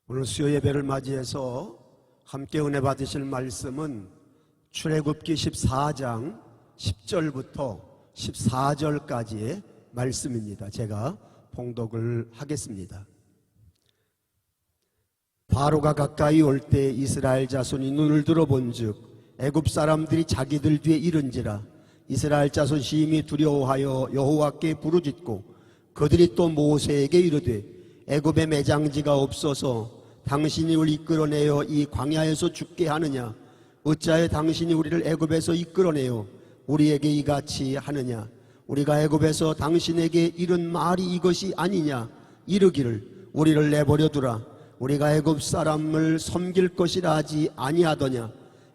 오늘 수요 예배를 맞이해서 함께 은혜 받으실 말씀은 출애굽기 14장 10절부터 14절까지의 말씀입니다. 제가 봉독을 하겠습니다. 바로가 가까이 올 때 이스라엘 자손이 눈을 들어본즉 애굽 사람들이 자기들 뒤에 이른지라. 이스라엘 자손 심히 두려워하여 여호와께 부르짖고 그들이 또 모세에게 이르되 애굽에 매장지가 없어서 당신이 우리 이끌어내어 이 광야에서 죽게 하느냐? 어찌하여 당신이 우리를 애굽에서 이끌어내어 우리에게 이같이 하느냐? 우리가 애굽에서 당신에게 이른 말이 이것이 아니냐? 이르기를 우리를 내버려 두라. 우리가 애굽 사람을 섬길 것이라 하지 아니하더냐?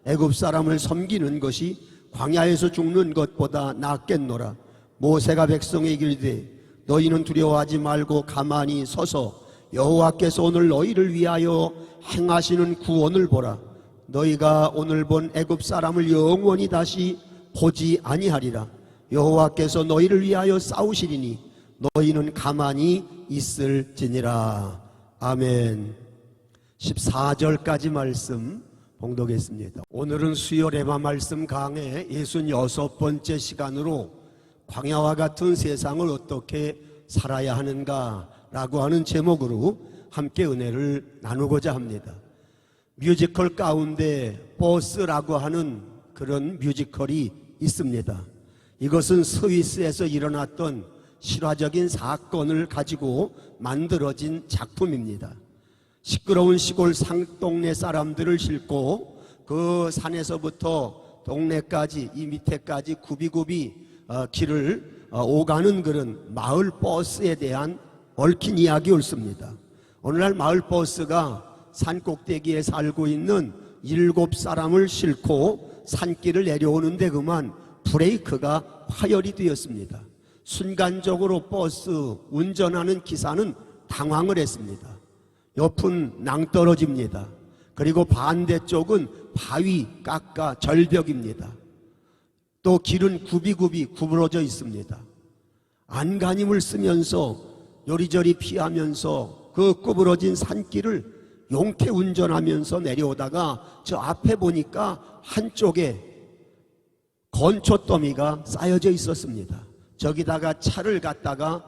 애굽 사람을 섬기는 것이 광야에서 죽는 것보다 낫겠노라. 모세가 백성에게 이르되 너희는 두려워하지 말고 가만히 서서 여호와께서 오늘 너희를 위하여 행하시는 구원을 보라. 너희가 오늘 본 애굽 사람을 영원히 다시 보지 아니하리라. 여호와께서 너희를 위하여 싸우시리니 너희는 가만히 있을지니라. 아멘. 14절까지 말씀 봉독했습니다. 오늘은 수요 레마 말씀 강의 66번째 시간으로 광야와 같은 세상을 어떻게 살아야 하는가라고 하는 제목으로 함께 은혜를 나누고자 합니다. 뮤지컬 가운데 버스라고 하는 그런 뮤지컬이 있습니다. 이것은 스위스에서 일어났던 실화적인 사건을 가지고 만들어진 작품입니다. 시끄러운 시골 상동네 사람들을 싣고 그 산에서부터 동네까지 이 밑에까지 굽이굽이 길을 오가는 그런 마을 버스에 대한 얽힌 이야기였습니다. 오늘날 마을 버스가 산 꼭대기에 살고 있는 7사람을 싣고 산길을 내려오는데 그만 브레이크가 파열이 되었습니다. 순간적으로 버스 운전하는 기사는 당황을 했습니다. 옆은 낭떠러집니다. 그리고 반대쪽은 바위, 깎아, 절벽입니다. 또 길은 굽이굽이 구부러져 있습니다. 안간힘을 쓰면서 요리조리 피하면서 그 구부러진 산길을 용케 운전하면서 내려오다가 저 앞에 보니까 한쪽에 건초더미가 쌓여져 있었습니다. 저기다가 차를 갖다가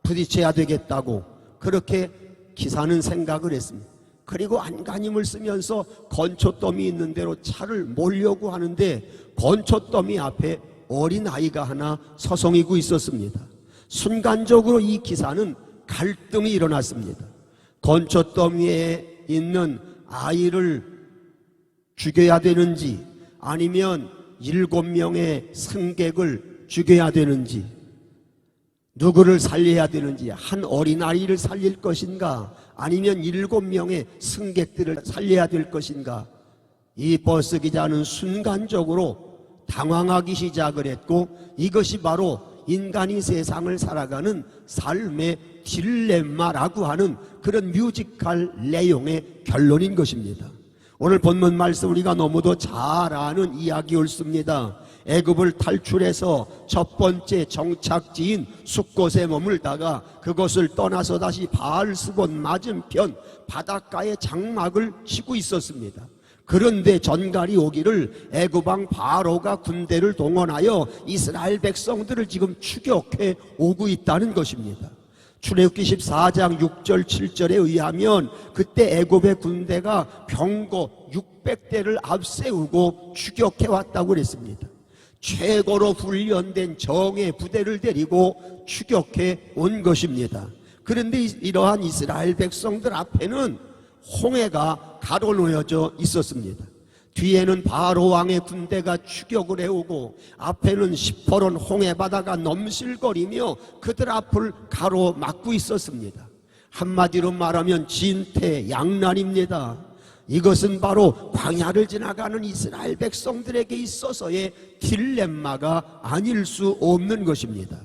부딪혀야 되겠다고 그렇게 기사는 생각을 했습니다. 그리고 안간힘을 쓰면서 건초더미 있는 대로 차를 몰려고 하는데 건초더미 앞에 어린아이가 하나 서성이고 있었습니다. 순간적으로 이 기사는 갈등이 일어났습니다. 건초더미에 있는 아이를 죽여야 되는지 아니면 7명의 승객을 죽여야 되는지 누구를 살려야 되는지 한 어린아이를 살릴 것인가 아니면 7명의 승객들을 살려야 될 것인가 이 버스 기자는 순간적으로 당황하기 시작을 했고 이것이 바로 인간이 세상을 살아가는 삶의 딜레마라고 하는 그런 뮤지컬 내용의 결론인 것입니다. 오늘 본문 말씀 우리가 너무도 잘 아는 이야기였습니다. 애굽을 탈출해서 첫 번째 정착지인 숫곳에 머물다가 그것을 떠나서 다시 바알스본 맞은편 바닷가에 장막을 치고 있었습니다. 그런데 전갈이 오기를 애굽왕 바로가 군대를 동원하여 이스라엘 백성들을 지금 추격해 오고 있다는 것입니다. 출애굽기 14장 6절 7절에 의하면 그때 애굽의 군대가 병거 600대를 앞세우고 추격해 왔다고 그랬습니다. 최고로 훈련된 정예 부대를 데리고 추격해 온 것입니다. 그런데 이러한 이스라엘 백성들 앞에는 홍해가 가로놓여져 있었습니다. 뒤에는 바로 왕의 군대가 추격을 해오고 앞에는 시퍼런 홍해바다가 넘실거리며 그들 앞을 가로막고 있었습니다. 한마디로 말하면 진퇴양난입니다. 이것은 바로 광야를 지나가는 이스라엘 백성들에게 있어서의 딜레마가 아닐 수 없는 것입니다.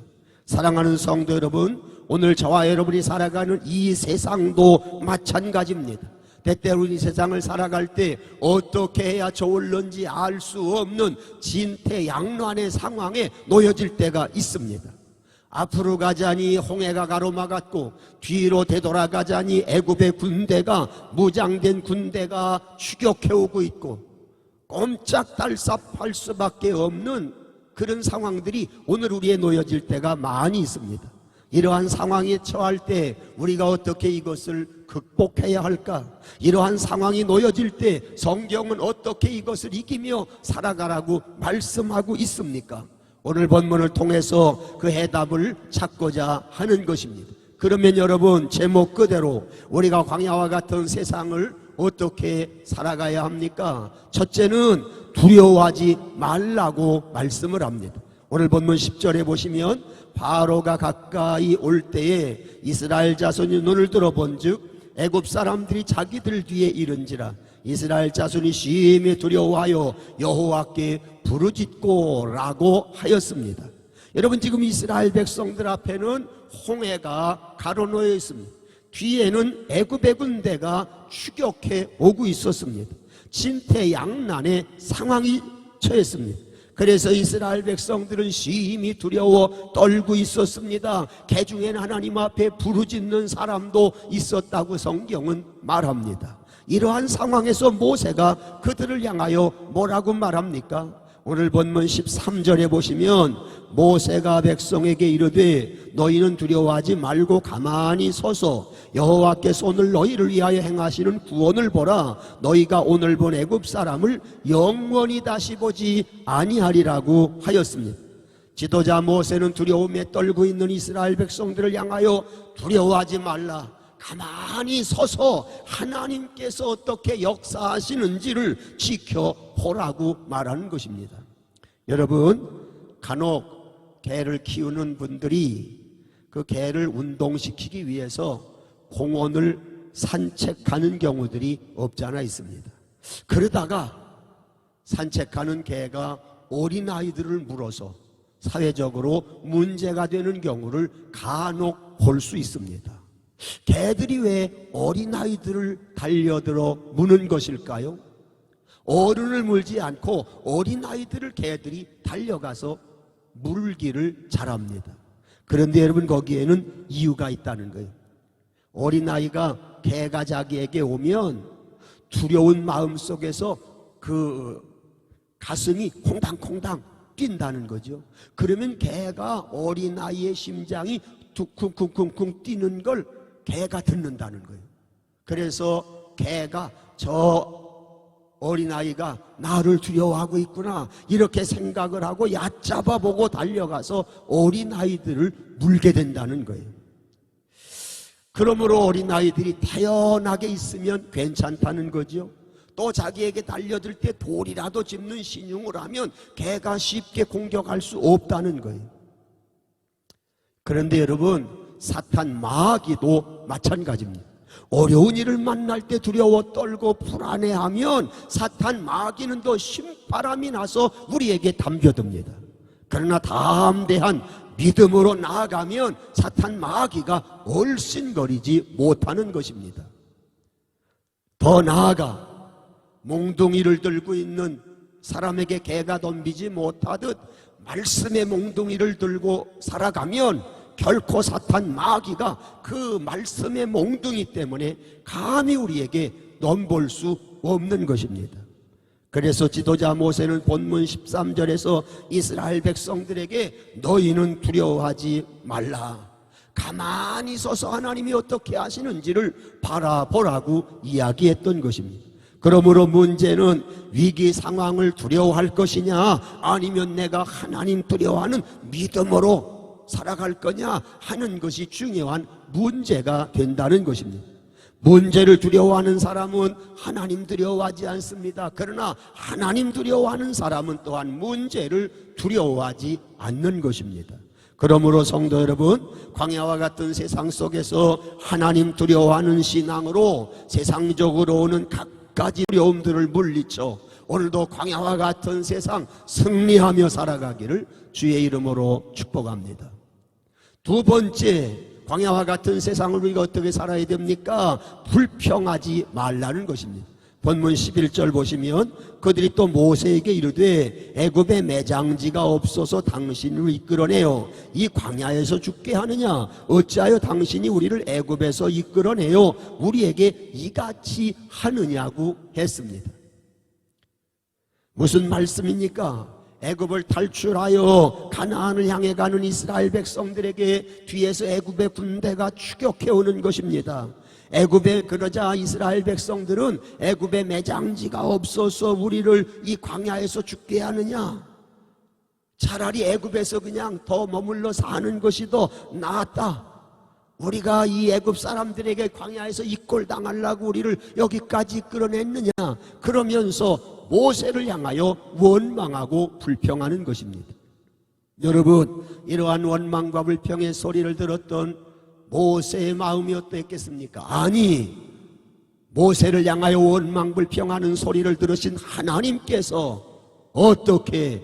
사랑하는 성도 여러분, 오늘 저와 여러분이 살아가는 이 세상도 마찬가지입니다. 때때로 이 세상을 살아갈 때 어떻게 해야 좋을는지 알 수 없는 진퇴양난의 상황에 놓여질 때가 있습니다. 앞으로 가자니 홍해가 가로막았고 뒤로 되돌아가자니 애굽의 군대가, 무장된 군대가 추격해오고 있고 꼼짝달싹할 수밖에 없는 그런 상황들이 오늘 우리에 놓여질 때가 많이 있습니다. 이러한 상황에 처할 때 우리가 어떻게 이것을 극복해야 할까? 이러한 상황이 놓여질 때 성경은 어떻게 이것을 이기며 살아가라고 말씀하고 있습니까? 오늘 본문을 통해서 그 해답을 찾고자 하는 것입니다. 그러면 여러분, 제목 그대로 우리가 광야와 같은 세상을 어떻게 살아가야 합니까? 첫째는 두려워하지 말라고 말씀을 합니다. 오늘 본문 10절에 보시면 바로가 가까이 올 때에 이스라엘 자손이 눈을 들어본즉 애굽 사람들이 자기들 뒤에 이른지라 이스라엘 자손이 심히 두려워하여 여호와께 부르짖고라고 하였습니다. 여러분, 지금 이스라엘 백성들 앞에는 홍해가 가로놓여 있습니다. 뒤에는 애굽의 군대가 추격해 오고 있었습니다. 진퇴양난의 상황이 처했습니다. 그래서 이스라엘 백성들은 심히 두려워 떨고 있었습니다. 그중에는 하나님 앞에 부르짖는 사람도 있었다고 성경은 말합니다. 이러한 상황에서 모세가 그들을 향하여 뭐라고 말합니까? 오늘 본문 13절에 보시면 모세가 백성에게 이르되 너희는 두려워하지 말고 가만히 서서 여호와께서 오늘 너희를 위하여 행하시는 구원을 보라. 너희가 오늘 본 애굽 사람을 영원히 다시 보지 아니하리라고 하였습니다. 지도자 모세는 두려움에 떨고 있는 이스라엘 백성들을 향하여 두려워하지 말라, 가만히 서서 하나님께서 어떻게 역사하시는지를 지켜보라고 말하는 것입니다. 여러분, 간혹 개를 키우는 분들이 그 개를 운동시키기 위해서 공원을 산책하는 경우들이 없지 않아 있습니다. 그러다가 산책하는 개가 어린아이들을 물어서 사회적으로 문제가 되는 경우를 간혹 볼 수 있습니다. 개들이 왜 어린아이들을 달려들어 무는 것일까요? 어른을 물지 않고 어린아이들을 개들이 달려가서 물기를 잘합니다. 그런데 여러분, 거기에는 이유가 있다는 거예요. 어린아이가 개가 자기에게 오면 두려운 마음 속에서 그 가슴이 콩당콩당 뛴다는 거죠. 그러면 개가 어린아이의 심장이 쿵쿵쿵쿵 뛰는 걸 개가 듣는다는 거예요. 그래서 개가 저 어린아이가 나를 두려워하고 있구나 이렇게 생각을 하고 얕잡아 보고 달려가서 어린아이들을 물게 된다는 거예요. 그러므로 어린아이들이 태연하게 있으면 괜찮다는 거죠. 또 자기에게 달려들 때 돌이라도 짚는 신용을 하면 개가 쉽게 공격할 수 없다는 거예요. 그런데 여러분, 사탄 마귀도 마찬가지입니다. 어려운 일을 만날 때 두려워 떨고 불안해하면 사탄 마귀는 더 신바람이 나서 우리에게 담겨듭니다. 그러나 담대한 믿음으로 나아가면 사탄 마귀가 얼씬거리지 못하는 것입니다. 더 나아가 몽둥이를 들고 있는 사람에게 개가 덤비지 못하듯 말씀의 몽둥이를 들고 살아가면 결코 사탄 마귀가 그 말씀의 몽둥이 때문에 감히 우리에게 넘볼 수 없는 것입니다. 그래서 지도자 모세는 본문 13절에서 이스라엘 백성들에게 너희는 두려워하지 말라, 가만히 서서 하나님이 어떻게 하시는지를 바라보라고 이야기했던 것입니다. 그러므로 문제는 위기 상황을 두려워할 것이냐 아니면 내가 하나님 두려워하는 믿음으로 살아갈 거냐 하는 것이 중요한 문제가 된다는 것입니다. 문제를 두려워하는 사람은 하나님 두려워하지 않습니다. 그러나 하나님 두려워하는 사람은 또한 문제를 두려워하지 않는 것입니다. 그러므로 성도 여러분, 광야와 같은 세상 속에서 하나님 두려워하는 신앙으로 세상적으로 오는 각가지 두려움들을 물리쳐 오늘도 광야와 같은 세상 승리하며 살아가기를 주의 이름으로 축복합니다. 두 번째, 광야와 같은 세상을 우리가 어떻게 살아야 됩니까? 불평하지 말라는 것입니다. 본문 11절 보시면 그들이 또 모세에게 이르되 애굽에 매장지가 없어서 당신을 이끌어내어 이 광야에서 죽게 하느냐? 어찌하여 당신이 우리를 애굽에서 이끌어내어 우리에게 이같이 하느냐고 했습니다. 무슨 말씀입니까? 애굽을 탈출하여 가나안을 향해 가는 이스라엘 백성들에게 뒤에서 애굽의 군대가 추격해 오는 것입니다. 애굽에 그러자 이스라엘 백성들은 애굽에 매장지가 없어서 우리를 이 광야에서 죽게 하느냐? 차라리 애굽에서 그냥 더 머물러 사는 것이 더 낫다. 우리가 이 애굽 사람들에게 광야에서 이꼴당하려고 우리를 여기까지 끌어냈느냐? 그러면서 모세를 향하여 원망하고 불평하는 것입니다. 여러분, 이러한 원망과 불평의 소리를 들었던 모세의 마음이 어땠겠습니까? 아니, 모세를 향하여 원망 불평하는 소리를 들으신 하나님께서 어떻게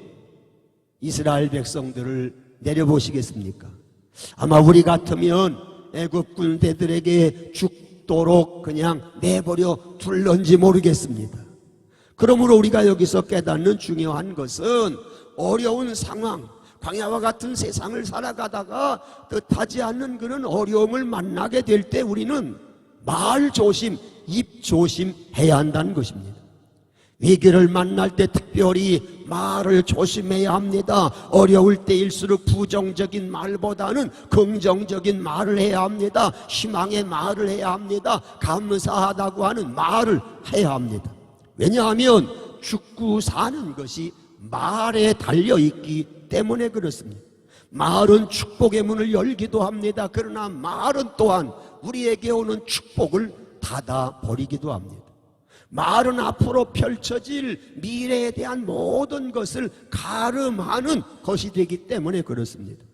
이스라엘 백성들을 내려보시겠습니까? 아마 우리 같으면 애굽 군대들에게 죽도록 그냥 내버려 둘런지 모르겠습니다. 그러므로 우리가 여기서 깨닫는 중요한 것은 어려운 상황, 광야와 같은 세상을 살아가다가 뜻하지 않는 그런 어려움을 만나게 될 때 우리는 말 조심, 입 조심해야 한다는 것입니다. 위기를 만날 때 특별히 말을 조심해야 합니다. 어려울 때일수록 부정적인 말보다는 긍정적인 말을 해야 합니다. 희망의 말을 해야 합니다. 감사하다고 하는 말을 해야 합니다. 왜냐하면 죽고 사는 것이 말에 달려있기 때문에 그렇습니다. 말은 축복의 문을 열기도 합니다. 그러나 말은 또한 우리에게 오는 축복을 닫아버리기도 합니다. 말은 앞으로 펼쳐질 미래에 대한 모든 것을 가름하는 것이 되기 때문에 그렇습니다.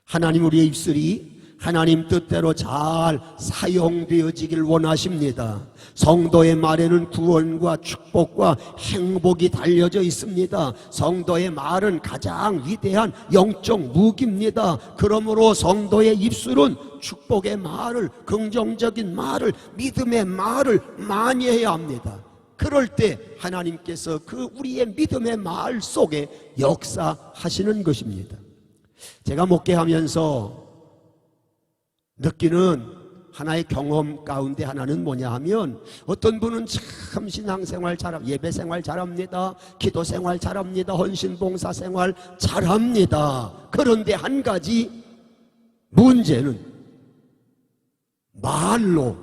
하나님 우리의 입술이 하나님 뜻대로 잘 사용되어지길 원하십니다. 성도의 말에는 구원과 축복과 행복이 달려져 있습니다. 성도의 말은 가장 위대한 영적 무기입니다. 그러므로 성도의 입술은 축복의 말을, 긍정적인 말을, 믿음의 말을 많이 해야 합니다. 그럴 때 하나님께서 그 우리의 믿음의 말 속에 역사하시는 것입니다. 제가 목회하면서 느끼는 하나의 경험 가운데 하나는 뭐냐 하면 어떤 분은 참 신앙생활 잘합니다. 예배생활 잘합니다. 기도생활 잘합니다. 헌신봉사생활 잘합니다. 그런데 한 가지 문제는 말로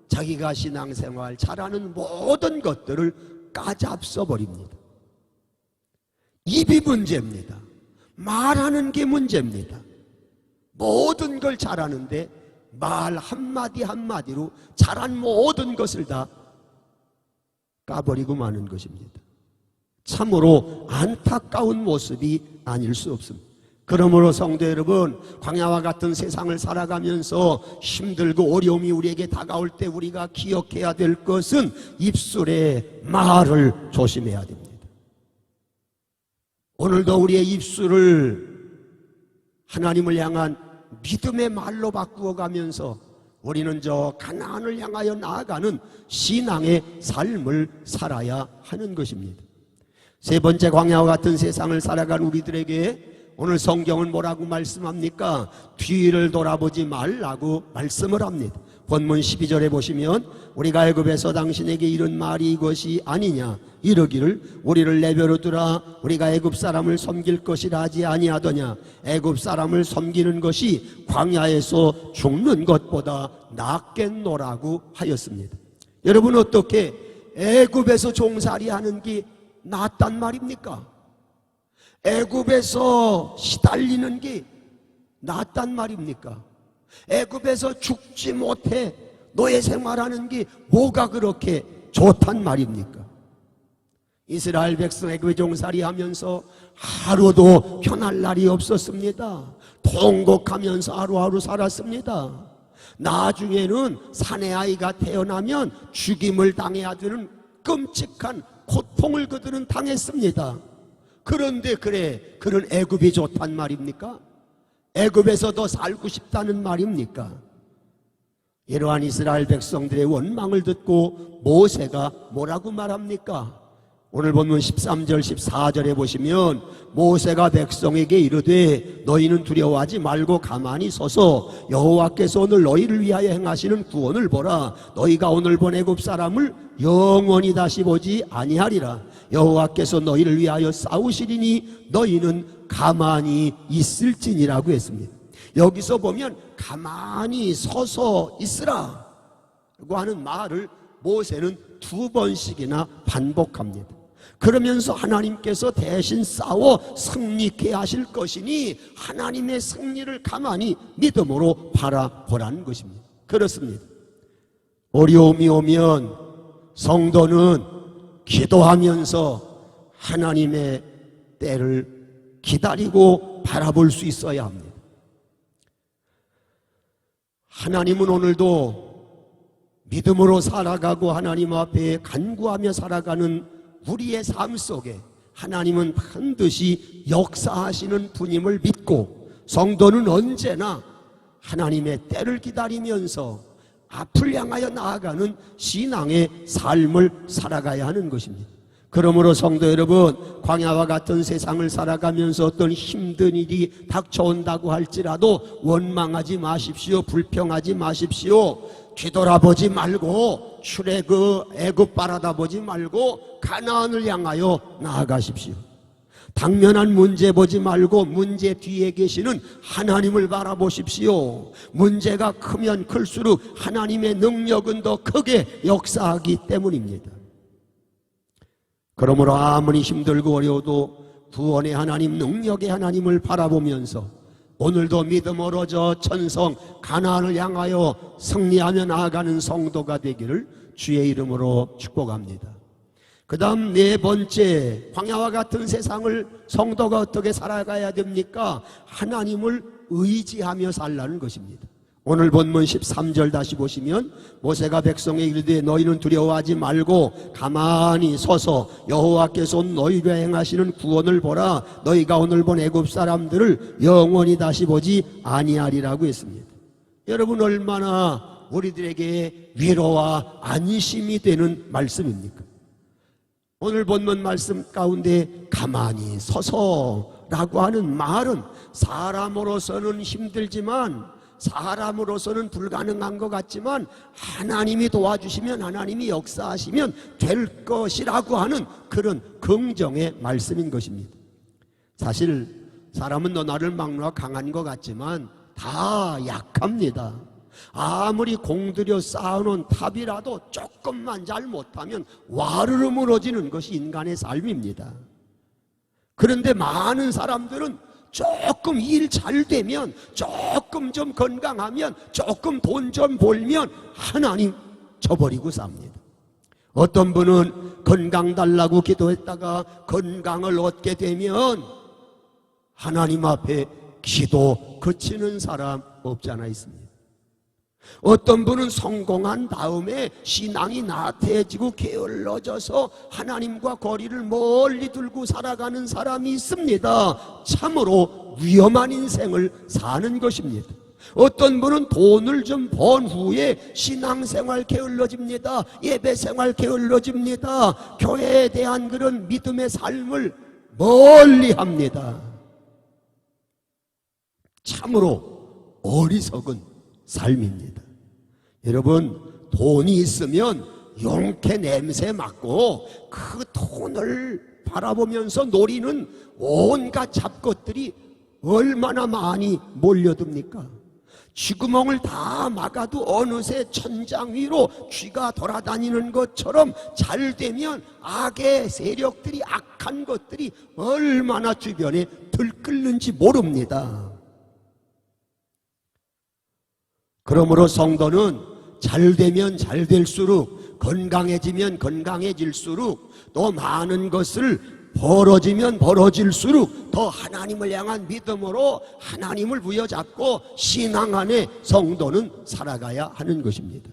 자기가 신앙생활 잘하는 모든 것들을 까잡숴 버립니다. 입이 문제입니다. 말하는 게 문제입니다. 모든 걸 잘하는데 말 한마디 한마디로 잘한 모든 것을 다 까버리고 마는 것입니다. 참으로 안타까운 모습이 아닐 수 없습니다. 그러므로 성도 여러분, 광야와 같은 세상을 살아가면서 힘들고 어려움이 우리에게 다가올 때 우리가 기억해야 될 것은 입술의 말을 조심해야 됩니다. 오늘도 우리의 입술을 하나님을 향한 믿음의 말로 바꾸어 가면서 우리는 저 가나안을 향하여 나아가는 신앙의 삶을 살아야 하는 것입니다. 세 번째, 광야와 같은 세상을 살아간 우리들에게 오늘 성경은 뭐라고 말씀합니까? 뒤를 돌아보지 말라고 말씀을 합니다. 본문 12절에 보시면 우리가 애굽에서 당신에게 이른 말이 이것이 아니냐 이르기를 우리를 내버려 두라 우리가 애굽 사람을 섬길 것이라 하지 아니하더냐 애굽 사람을 섬기는 것이 광야에서 죽는 것보다 낫겠노라고 하였습니다. 여러분, 어떻게 애굽에서 종살이하는 게 낫단 말입니까? 애굽에서 시달리는 게 낫단 말입니까? 애굽에서 죽지 못해 노예 생활하는 게 뭐가 그렇게 좋단 말입니까? 이스라엘 백성 애굽에 종살이하면서 하루도 편할 날이 없었습니다. 통곡하면서 하루하루 살았습니다. 나중에는 사내 아이가 태어나면 죽임을 당해야 되는 끔찍한 고통을 그들은 당했습니다. 그런데 그런 애굽이 좋단 말입니까? 애굽에서 더 살고 싶다는 말입니까? 이러한 이스라엘 백성들의 원망을 듣고 모세가 뭐라고 말합니까? 오늘 본문 13절 14절에 보시면 모세가 백성에게 이르되 너희는 두려워하지 말고 가만히 서서 여호와께서 오늘 너희를 위하여 행하시는 구원을 보라. 너희가 오늘 본 애굽 사람을 영원히 다시 보지 아니하리라. 여호와께서 너희를 위하여 싸우시리니 너희는 가만히 있을지니라고 했습니다. 여기서 보면 가만히 서서 있으라 라고 하는 말을 모세는 2번씩이나 반복합니다. 그러면서 하나님께서 대신 싸워 승리케 하실 것이니 하나님의 승리를 가만히 믿음으로 바라보라는 것입니다. 그렇습니다. 어려움이 오면 성도는 기도하면서 하나님의 때를 기다리고 바라볼 수 있어야 합니다. 하나님은 오늘도 믿음으로 살아가고 하나님 앞에 간구하며 살아가는 우리의 삶 속에 하나님은 반드시 역사하시는 분임을 믿고 성도는 언제나 하나님의 때를 기다리면서 앞을 향하여 나아가는 신앙의 삶을 살아가야 하는 것입니다. 그러므로 성도 여러분, 광야와 같은 세상을 살아가면서 어떤 힘든 일이 닥쳐온다고 할지라도 원망하지 마십시오. 불평하지 마십시오. 뒤돌아보지 말고 애굽 바라다보지 말고 가나안을 향하여 나아가십시오. 당면한 문제 보지 말고 문제 뒤에 계시는 하나님을 바라보십시오. 문제가 크면 클수록 하나님의 능력은 더 크게 역사하기 때문입니다. 그러므로 아무리 힘들고 어려워도 구원의 하나님, 능력의 하나님을 바라보면서 오늘도 믿음으로 저 천성 가나안을 향하여 승리하며 나아가는 성도가 되기를 주의 이름으로 축복합니다. 그 다음 4번째, 광야와 같은 세상을 성도가 어떻게 살아가야 됩니까? 하나님을 의지하며 살라는 것입니다. 오늘 본문 13절 다시 보시면 모세가 백성에게 이르되 너희는 두려워하지 말고 가만히 서서 여호와께서 너희를 행하시는 구원을 보라. 너희가 오늘 본 애굽 사람들을 영원히 다시 보지 아니하리라고 했습니다. 여러분, 얼마나 우리들에게 위로와 안심이 되는 말씀입니까? 오늘 본문 말씀 가운데 가만히 서서라고 하는 말은 사람으로서는 힘들지만 사람으로서는 불가능한 것 같지만 하나님이 도와주시면 하나님이 역사하시면 될 것이라고 하는 그런 긍정의 말씀인 것입니다. 사실 사람은 너나를 막노아 강한 것 같지만 다 약합니다. 아무리 공들여 쌓아놓은 탑이라도 조금만 잘못하면 와르르 무너지는 것이 인간의 삶입니다. 그런데 많은 사람들은 조금 일 잘 되면, 조금 좀 건강하면, 조금 돈 좀 벌면 하나님 저버리고 삽니다. 어떤 분은 건강 달라고 기도했다가 건강을 얻게 되면 하나님 앞에 기도 그치는 사람 없지 않아 있습니다. 어떤 분은 성공한 다음에 신앙이 나태해지고 게을러져서 하나님과 거리를 멀리 두고 살아가는 사람이 있습니다. 참으로 위험한 인생을 사는 것입니다. 어떤 분은 돈을 좀 번 후에 신앙생활 게을러집니다. 예배생활 게을러집니다. 교회에 대한 그런 믿음의 삶을 멀리 합니다. 참으로 어리석은 삶입니다. 여러분, 돈이 있으면 용케 냄새 맡고 그 돈을 바라보면서 노리는 온갖 잡것들이 얼마나 많이 몰려듭니까? 쥐구멍을 다 막아도 어느새 천장 위로 쥐가 돌아다니는 것처럼 잘 되면 악의 세력들이, 악한 것들이 얼마나 주변에 들끓는지 모릅니다. 그러므로 성도는 잘 되면 잘 될수록, 건강해지면 건강해질수록, 또 많은 것을 벌어지면 벌어질수록 더 하나님을 향한 믿음으로 하나님을 부여잡고 신앙 안에 성도는 살아가야 하는 것입니다.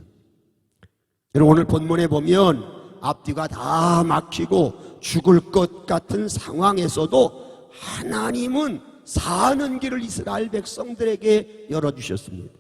여러분, 오늘 본문에 보면 앞뒤가 다 막히고 죽을 것 같은 상황에서도 하나님은 사는 길을 이스라엘 백성들에게 열어주셨습니다.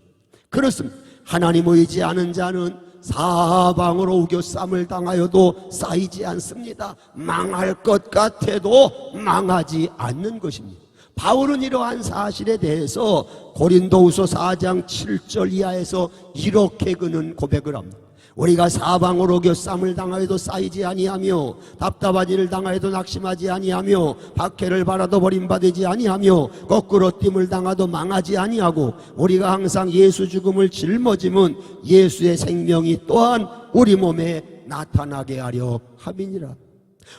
그렇습니다. 하나님 의지 않은 자는 사방으로 우겨쌈을 당하여도 쌓이지 않습니다. 망할 것 같아도 망하지 않는 것입니다. 바울은 이러한 사실에 대해서 고린도후서 4장 7절 이하에서 이렇게 그는 고백을 합니다. 우리가 사방으로 겨쌈을 당하여도 쌓이지 아니하며 답답한 일을 당하여도 낙심하지 아니하며 박해를 받아도 버림받지 아니하며 거꾸로 띠을 당하도 망하지 아니하고 우리가 항상 예수 죽음을 짊어짐은 예수의 생명이 또한 우리 몸에 나타나게 하려 함이니라.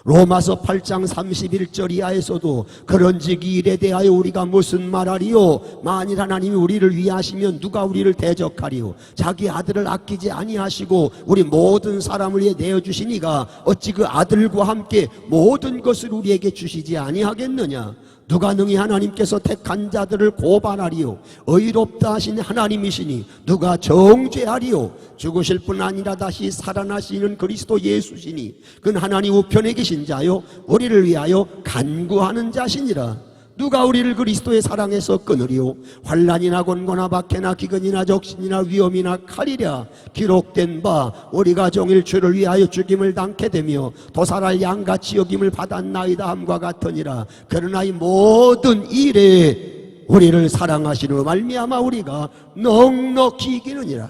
로마서 8장 31절 이하에서도 그런즉 이 일에 대하여 우리가 무슨 말하리요? 만일 하나님이 우리를 위하시면 누가 우리를 대적하리요? 자기 아들을 아끼지 아니하시고 우리 모든 사람을 위해 내어주시니가 어찌 그 아들과 함께 모든 것을 우리에게 주시지 아니하겠느냐? 누가 능히 하나님께서 택한 자들을 고발하리요? 의롭다 하신 하나님이시니 누가 정죄하리요? 죽으실 뿐 아니라 다시 살아나시는 그리스도 예수시니 그는 하나님 우편에 계신 자요 우리를 위하여 간구하는 자시니라. 누가 우리를 그리스도의 사랑에서 끊으리요? 환난이나 곤고나 박해나 기근이나 적신이나 위험이나 칼이랴. 기록된 바 우리가 종일 주를 위하여 죽임을 당케 되며 도살할 양같이 여김을 받았나이다 함과 같으니라. 그러나 이 모든 일에 우리를 사랑하시는 말미암아 우리가 넉넉히 이기느니라.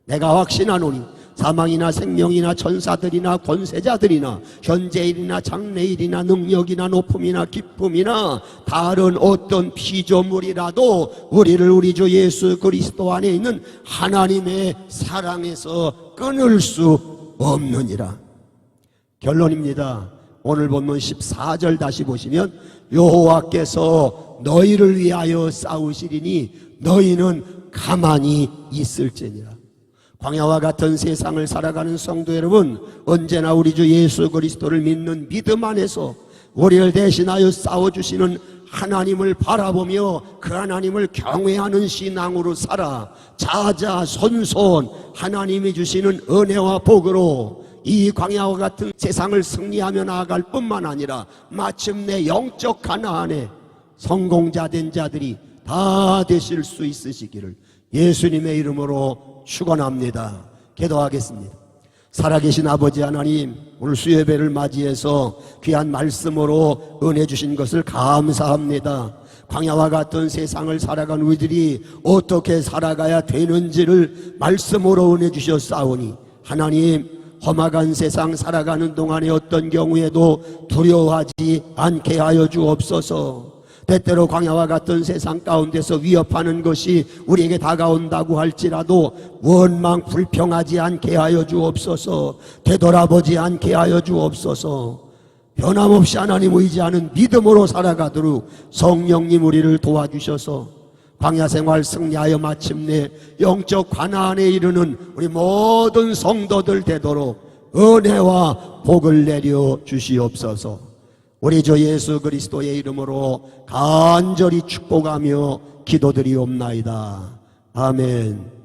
내가 확신하노니 사망이나 생명이나 천사들이나 권세자들이나 현재일이나 장래일이나 능력이나 높음이나 기쁨이나 다른 어떤 피조물이라도 우리를 우리 주 예수 그리스도 안에 있는 하나님의 사랑에서 끊을 수 없느니라. 결론입니다. 오늘 본문 14절 다시 보시면 여호와께서 너희를 위하여 싸우시리니 너희는 가만히 있을지니라. 광야와 같은 세상을 살아가는 성도 여러분, 언제나 우리 주 예수 그리스도를 믿는 믿음 안에서 우리를 대신하여 싸워주시는 하나님을 바라보며 그 하나님을 경외하는 신앙으로 살아 자자손손 하나님이 주시는 은혜와 복으로 이 광야와 같은 세상을 승리하며 나아갈 뿐만 아니라 마침내 영적 가나안에 성공자 된 자들이 다 되실 수 있으시기를 예수님의 이름으로 축원합니다. 기도하겠습니다. 살아계신 아버지 하나님, 오늘 수요예배를 맞이해서 귀한 말씀으로 은혜 주신 것을 감사합니다. 광야와 같은 세상을 살아간 우리들이 어떻게 살아가야 되는지를 말씀으로 은혜 주셨사오니 하나님, 험악한 세상 살아가는 동안에 어떤 경우에도 두려워하지 않게 하여 주옵소서. 때때로 광야와 같은 세상 가운데서 위협하는 것이 우리에게 다가온다고 할지라도 원망 불평하지 않게 하여 주옵소서. 되돌아보지 않게 하여 주옵소서. 변함없이 하나님 의지하는 믿음으로 살아가도록 성령님 우리를 도와주셔서 광야 생활 승리하여 마침내 영적 가나안에 이르는 우리 모든 성도들 되도록 은혜와 복을 내려 주시옵소서. 우리 주 예수 그리스도의 이름으로 간절히 축복하며 기도드리옵나이다. 아멘.